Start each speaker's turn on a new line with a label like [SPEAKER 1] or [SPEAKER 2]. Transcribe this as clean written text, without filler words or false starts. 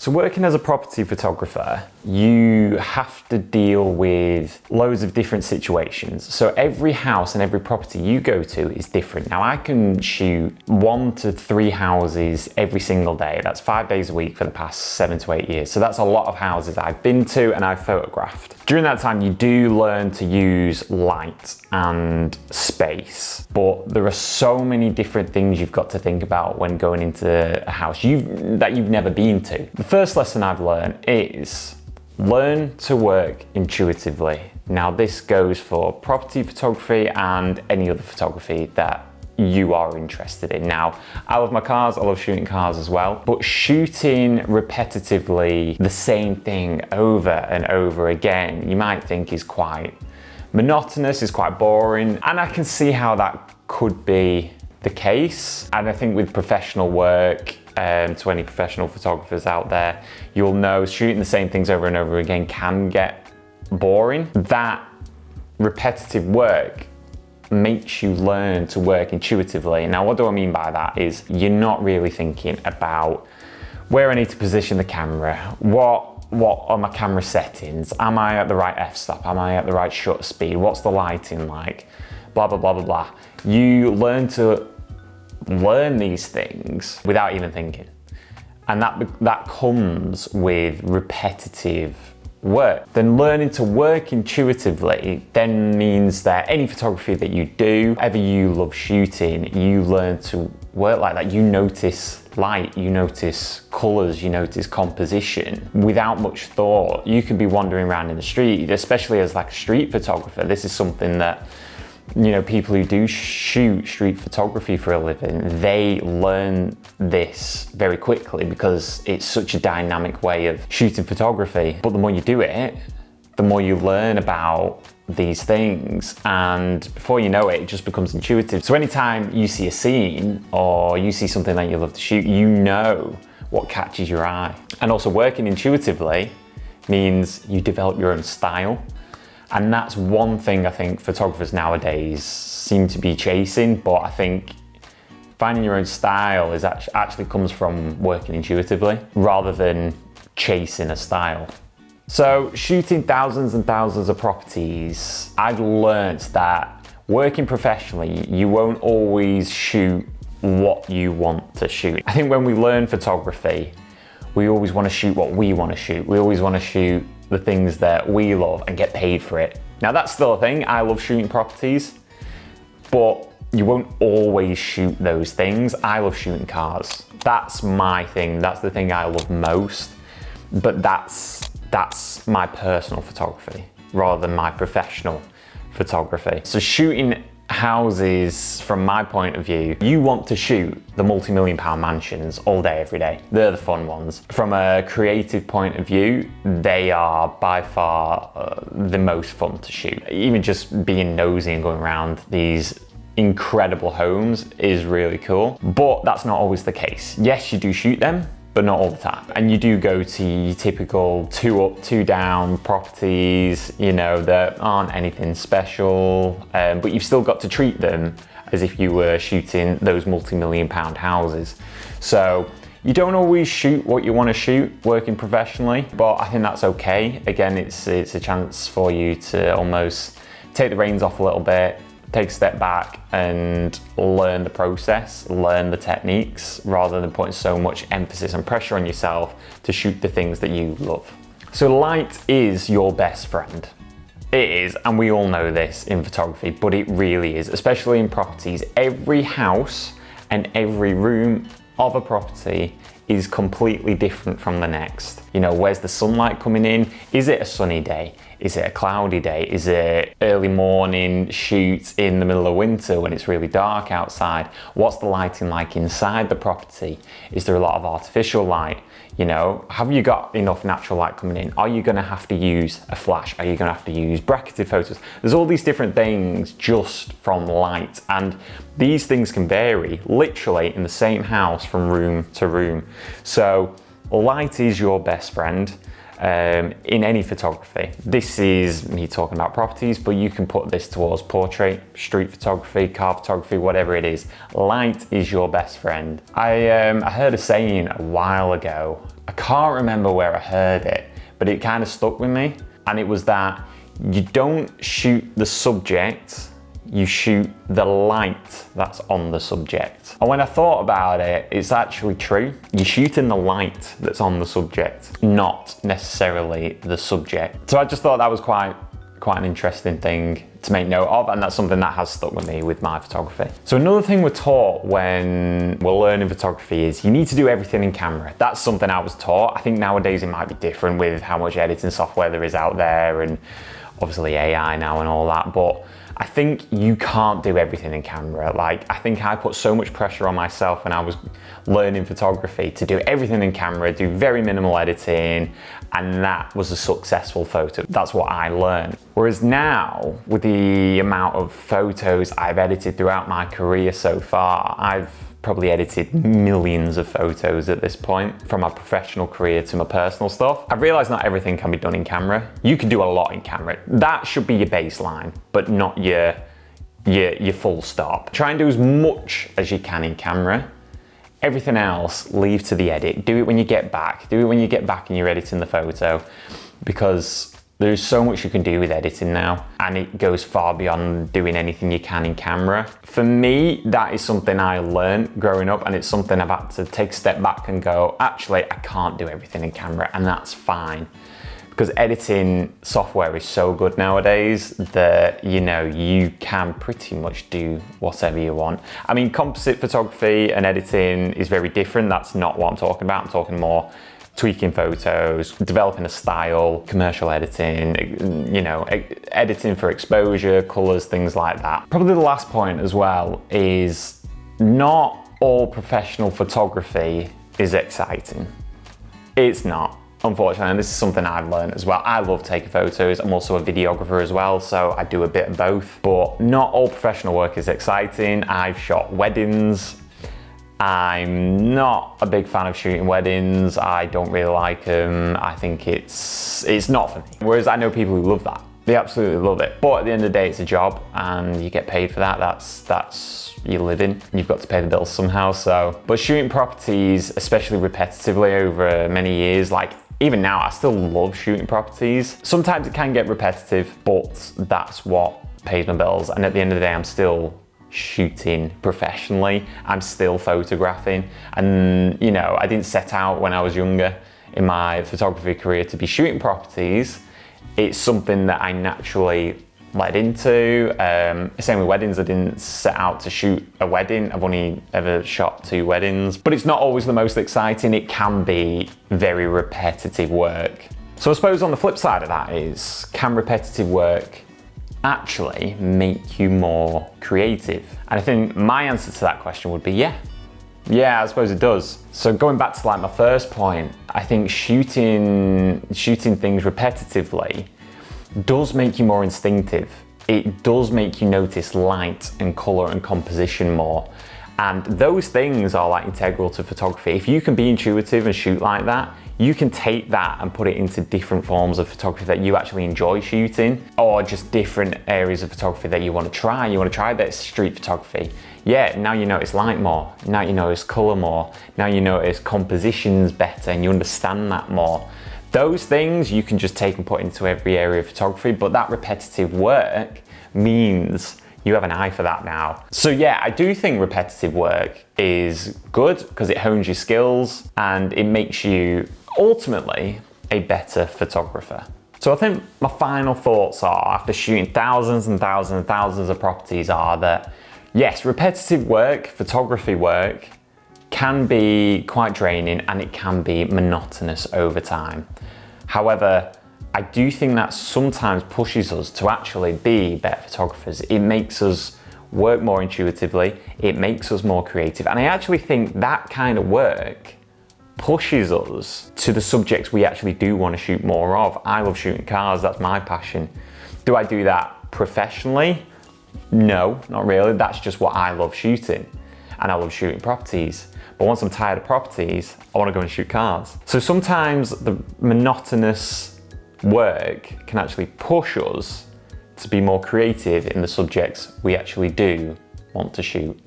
[SPEAKER 1] So working as a property photographer, you have to deal with loads of different situations. So every house and every property you go to is different. Now I can shoot 1 to 3 houses every single day. That's 5 days a week for the past 7 to 8 years. So that's a lot of houses I've been to and I've photographed. During that time, you do learn to use light and space, but there are so many different things you've got to think about when going into a house that you've never been to. The first lesson I've learned is learn to work intuitively. Now this goes for property photography and any other photography that you are interested in. Now, I love my cars, I love shooting cars as well, but shooting repetitively the same thing over and over again, you might think is quite monotonous, is quite boring, and I can see how that could be the case. And I think with professional work, to any professional photographers out there, you'll know shooting the same things over and over again can get boring. That repetitive work makes you learn to work intuitively. Now, what do I mean by that is you're not really thinking about where I need to position the camera, what are my camera settings, am I at the right f-stop, am I at the right shutter speed, what's the lighting like, blah, blah, blah, blah, blah. You learn to learn these things without even thinking. And that comes with repetitive work. Then learning to work intuitively then means that any photography that you do, whatever you love shooting, you learn to work like that. You notice light, you notice colors, you notice composition without much thought. You can be wandering around in the street, especially as like a street photographer. This is something that, you know, people who do shoot street photography for a living, they learn this very quickly because it's such a dynamic way of shooting photography. But the more you do it, the more you learn about these things, and before you know it, it just becomes intuitive. So anytime you see a scene or you see something that you love to shoot, you know what catches your eye. And also working intuitively means you develop your own style. And that's one thing I think photographers nowadays seem to be chasing, but I think finding your own style is actually comes from working intuitively rather than chasing a style. So shooting thousands and thousands of properties, I've learned that working professionally, you won't always shoot what you want to shoot. I think when we learn photography, we always want to shoot what we want to shoot. We always want to shoot the things that we love and get paid for it. Now that's still a thing. I love shooting properties, but you won't always shoot those things. I love shooting cars. That's my thing. That's the thing I love most. But that's my personal photography rather than my professional photography. So shooting houses, from my point of view, you want to shoot the multi-million-pound mansions all day, every day. They're the fun ones. From a creative point of view, they are by far the most fun to shoot. Even just being nosy and going around these incredible homes is really cool, but that's not always the case. Yes, you do shoot them, but not all the time. And you do go to your typical 2 up, 2 down properties, you know, that aren't anything special, but you've still got to treat them as if you were shooting those multi-million-pound houses. So you don't always shoot what you want to shoot working professionally, but I think that's okay. Again, it's a chance for you to almost take the reins off a little bit, take a step back and learn the process, learn the techniques, rather than putting so much emphasis and pressure on yourself to shoot the things that you love. So light is your best friend. It is, and we all know this in photography, but it really is, especially in properties. Every house and every room of a property is completely different from the next. You know, where's the sunlight coming in? Is it a sunny day? Is it a cloudy day? Is it early morning shoot in the middle of winter when it's really dark outside? What's the lighting like inside the property? Is there a lot of artificial light? You know, have you got enough natural light coming in? Are you gonna have to use a flash? Are you gonna have to use bracketed photos? There's all these different things just from light, and these things can vary literally in the same house from room to room. So light is your best friend in any photography. This is me talking about properties, but you can put this towards portrait, street photography, car photography, whatever it is. Light is your best friend. I heard a saying a while ago. I can't remember where I heard it, but it kind of stuck with me. And it was that you don't shoot the subject, you shoot the light that's on the subject. And when I thought about it, it's actually true. You're shooting the light that's on the subject, not necessarily the subject. So I just thought that was quite an interesting thing to make note of, and that's something that has stuck with me with my photography. So another thing we're taught when we're learning photography is you need to do everything in camera. That's something I was taught. I think nowadays it might be different with how much editing software there is out there, and obviously AI now and all that, but I think you can't do everything in camera. Like, I think I put so much pressure on myself when I was learning photography to do everything in camera, do very minimal editing, and that was a successful photo. That's what I learned. Whereas now, with the amount of photos I've edited throughout my career so far, I've probably edited millions of photos at this point, from my professional career to my personal stuff. I've realized not everything can be done in camera. You can do a lot in camera. That should be your baseline, but not your full stop. Try and do as much as you can in camera. Everything else, leave to the edit. Do it when you get back. Do it when you get back and you're editing the photo, because there's so much you can do with editing now, and it goes far beyond doing anything you can in camera. For me, that is something I learned growing up, and it's something I've had to take a step back and go, actually, I can't do everything in camera, and that's fine. Because editing software is so good nowadays that, you know, you can pretty much do whatever you want. I mean, composite photography and editing is very different. That's not what I'm talking about. I'm talking more tweaking photos, developing a style, commercial editing, you know, editing for exposure, colors, things like that. Probably the last point as well is not all professional photography is exciting. It's not, unfortunately, and this is something I've learned as well. I love taking photos. I'm also a videographer as well, so I do a bit of both, but not all professional work is exciting. I've shot weddings. I'm not a big fan of shooting weddings. I don't really like them. I think it's not for me. Whereas I know people who love that. They absolutely love it. But at the end of the day, it's a job and you get paid for that. That's your living. You've got to pay the bills somehow. So, but shooting properties, especially repetitively over many years, like even now, I still love shooting properties. Sometimes it can get repetitive, but that's what pays my bills. And at the end of the day, I'm still shooting professionally. I'm still photographing, and you know, I didn't set out when I was younger in my photography career to be shooting properties. It's something that I naturally led into. Same with weddings. I didn't set out to shoot a wedding. I've only ever shot 2 weddings, but it's not always the most exciting. It can be very repetitive work. So I suppose on the flip side of that is, can repetitive work actually make you more creative? And I think my answer to that question would be yeah. Yeah, I suppose it does. So going back to like my first point, I think shooting things repetitively does make you more instinctive. It does make you notice light and color and composition more. And those things are like integral to photography. If you can be intuitive and shoot like that, you can take that and put it into different forms of photography that you actually enjoy shooting, or just different areas of photography that you want to try. You want to try that street photography. Yeah, now you notice light more. Now you notice color more. Now you notice compositions better and you understand that more. Those things you can just take and put into every area of photography, but that repetitive work means you have an eye for that now. So yeah, I do think repetitive work is good because it hones your skills and it makes you ultimately a better photographer. So I think my final thoughts are, after shooting thousands and thousands and thousands of properties, are that yes, repetitive work, photography work, can be quite draining and it can be monotonous over time. However, I do think that sometimes pushes us to actually be better photographers. It makes us work more intuitively, it makes us more creative, and I actually think that kind of work pushes us to the subjects we actually do want to shoot more of. I love shooting cars, that's my passion. Do I do that professionally? No, not really. That's just what I love shooting. and I love shooting properties. But once I'm tired of properties, I want to go and shoot cars. So sometimes the monotonous work can actually push us to be more creative in the subjects we actually do want to shoot.